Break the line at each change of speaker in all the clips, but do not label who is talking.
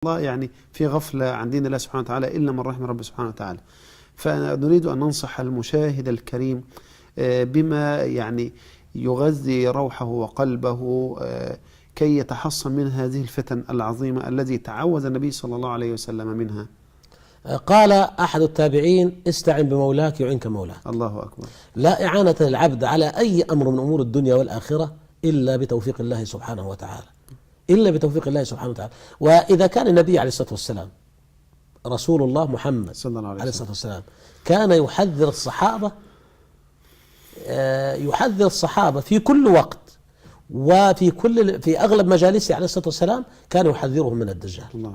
الله يعني في غفلة عن دين الله سبحانه وتعالى إلا من رحم رب سبحانه وتعالى. فنريد أن ننصح المشاهد الكريم بما يعني يغذي روحه وقلبه كي يتحصن من هذه الفتن العظيمة التي تعوذ النبي صلى الله عليه وسلم منها.
قال أحد التابعين: استعن بمولاك يعينك مولاك.
الله أكبر.
لا إعانة للعبد على أي أمر من أمور الدنيا والآخرة إلا بتوفيق الله سبحانه وتعالى، إلا بتوفيق الله سبحانه وتعالى. وإذا كان النبي عليه الصلاة والسلام رسول الله محمد صلى الله عليه الصلاة والسلام كان يحذر الصحابة في كل وقت في أغلب مجالسه عليه الصلاة والسلام كان يحذرهم من الدجال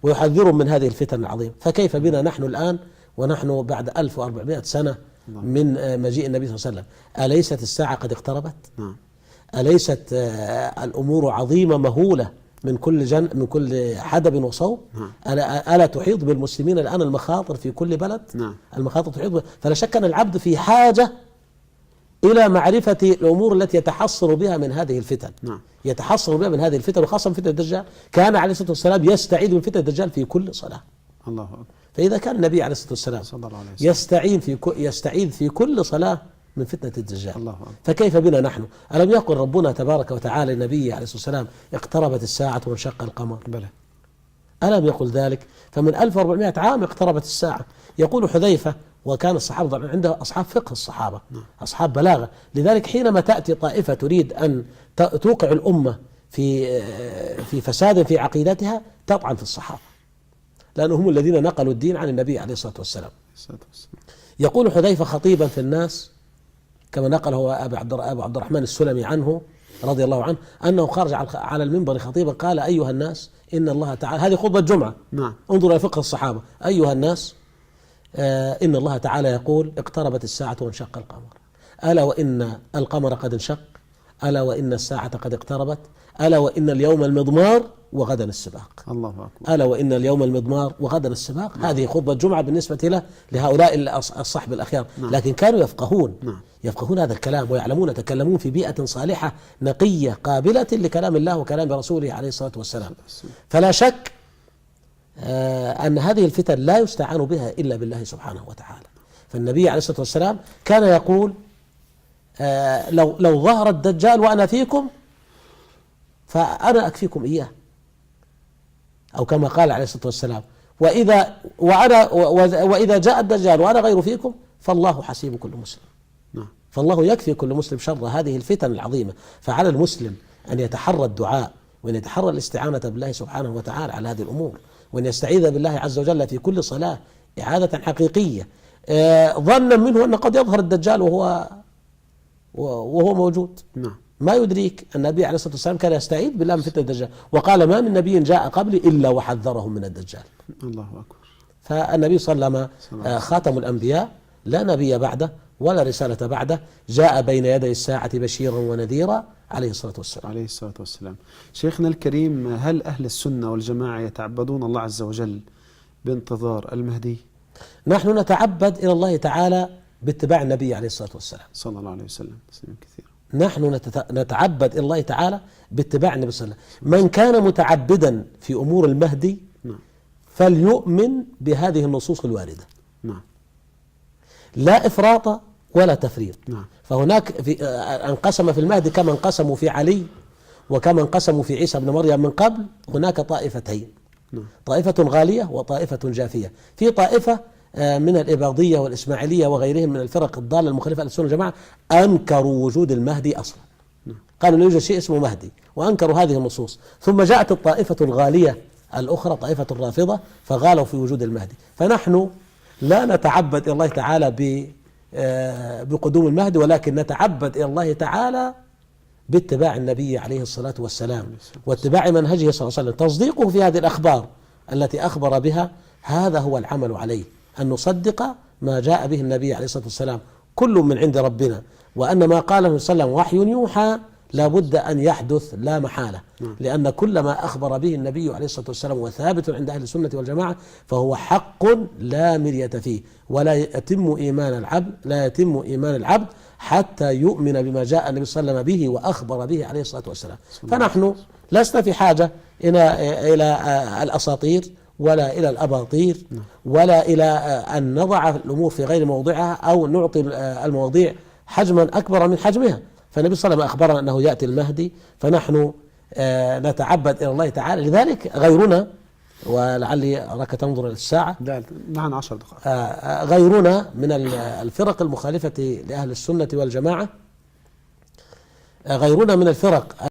ويحذرهم من هذه الفتن العظيمة. فكيف بنا نحن الآن ونحن بعد 1400 سنة من مجيء النبي صلى الله عليه وسلم؟ أليست الساعة قد اقتربت؟ أليست الأمور عظيمة مهولة من كل حدب وصوب؟ ألا تحيط بالمسلمين الآن المخاطر في كل بلد؟ المخاطر تحيط فلا شك أن العبد في حاجة إلى معرفة الأمور التي يتحصن بها من هذه الفتن. يتحصن بها من هذه الفتن، وخاصة فتنة الدجال. كان عليه الصلاة والسلام يستعيذ من فتنة الدجال في كل صلاة.
الله أكبر.
فإذا كان النبي عليه الصلاة والسلام يستعيذ في كل صلاة من فتنة الدجال، الله أكبر، فكيف بنا نحن؟ ألم يقل ربنا تبارك وتعالى للنبي عليه الصلاة والسلام: اقتربت الساعة وانشق القمر؟
بلى.
ألم يقل ذلك؟ فمن 1400 عام اقتربت الساعة. يقول حذيفة، وكان الصحابة طبعا عنده أصحاب فقه، الصحابة أصحاب بلاغة، لذلك حينما تأتي طائفة تريد أن توقع الأمة في فساد في عقيدتها تطعن في الصحابة، لأنهم هم الذين نقلوا الدين عن النبي عليه الصلاة والسلام. يقول حذيفة خطيبا في الناس كما نقله أبو عبد الرحمن السلمي عنه رضي الله عنه، أنه خرج على المنبر خطيبا قال: أيها الناس، إن الله تعالى، هذه خطبة جمعة، انظروا إلى فقه الصحابة، أيها الناس، إن الله تعالى يقول: اقتربت الساعة وانشق القمر، ألا وإن القمر قد انشق، ألا وإن الساعة قد اقتربت، ألا وإن اليوم المضمار وغدا السباق. الله أكبر. ألا وإن اليوم المضمار وغدا السباق. هذه خطبة جمعة بالنسبة لهؤلاء الصحب الأخيار. لكن كانوا يفقهون هذا الكلام ويعلمون، يتكلمون في بيئة صالحة نقية قابلة لكلام الله وكلام رسوله عليه الصلاة والسلام. فلا شك أن هذه الفتن لا يستعان بها إلا بالله سبحانه وتعالى. فالنبي عليه الصلاة والسلام كان يقول: لو ظهر الدجال وأنا فيكم فأنا أكفيكم إياه، أو كما قال عليه الصلاة والسلام: وإذا جاء الدجال وأنا غير فيكم فالله حسيب كل مسلم. فالله يكفي كل مسلم شر هذه الفتن العظيمة. فعلى المسلم أن يتحرى الدعاء، وأن يتحرى الاستعانة بالله سبحانه وتعالى على هذه الأمور، وأن يستعيذ بالله عز وجل في كل صلاة إعادة حقيقية، ظنا منه أن قد يظهر الدجال وهو موجود. ما يدريك أن النبي عليه الصلاة والسلام كان يستعيذ بالله من فتنة الدجال، وقال: ما من نبي جاء قبلي إلا وحذرهم من الدجال. الله أكبر. فالنبي صلى الله عليه وسلم خاتم الأنبياء، لا نبي بعده ولا رسالة بعده، جاء بين يدي الساعة بشيرا ونذيرا عليه الصلاة والسلام.
عليه الصلاة والسلام. شيخنا الكريم، هل أهل السنة والجماعة يتعبدون الله عز وجل بانتظار المهدي؟
نحن نتعبد إلى الله تعالى باتباع النبي عليه الصلاة والسلام
صلى الله عليه وسلم تسليما كثيرا.
نحن نتعبد إلى الله تعالى باتباع النبي صلى الله عليه وسلم. من كان متعبدا في أمور المهدي فليؤمن بهذه النصوص الواردة، لا إفراط ولا تفريط. فهناك انقسم في المهدي كما انقسموا في علي وكما انقسموا في عيسى بن مريم من قبل، هناك طائفتين، طائفة غالية وطائفة جافية. في طائفة من الإباضية والإسماعيلية وغيرهم من الفرق الضالة المخالفة للسنة والجماعة أنكروا وجود المهدي أصلا، قالوا لا يوجد شيء اسمه مهدي، وأنكروا هذه النصوص. ثم جاءت الطائفة الغالية الأخرى، طائفة الرافضة، فغالوا في وجود المهدي. فنحن لا نتعبد إلى الله تعالى بقدوم المهدي، ولكن نتعبد إلى الله تعالى باتباع النبي عليه الصلاة والسلام واتباع منهجه صلى الله عليه وسلم، تصديقه في هذه الأخبار التي أخبر بها. هذا هو العمل عليه، أن نصدق ما جاء به النبي عليه الصلاة والسلام كل من عند ربنا، وأن ما قاله صلى الله عليه وسلم وحي يوحى لا بد أن يحدث لا محالة، لأن كل ما أخبر به النبي عليه الصلاة والسلام وثابت عند أهل السنة والجماعة فهو حق لا مرية فيه، ولا يتم إيمان العبد حتى يؤمن بما جاء النبي صلى الله عليه وسلم به وأخبر به عليه الصلاة والسلام. فنحن لسنا في حاجة إلى الأساطير ولا إلى الأباطير ولا إلى أن نضع الأمور في غير موضعها أو نعطي المواضيع حجما أكبر من حجمها. فالنبي صلى الله عليه وسلم أخبرنا أنه يأتي المهدي، فنحن نتعبد إلى الله تعالى. لذلك غيرنا، ولعلي أراك تنظر إلى الساعة،
معنا 10 دقائق.
غيرنا من الفرق المخالفة لأهل السنة والجماعة، غيرنا من الفرق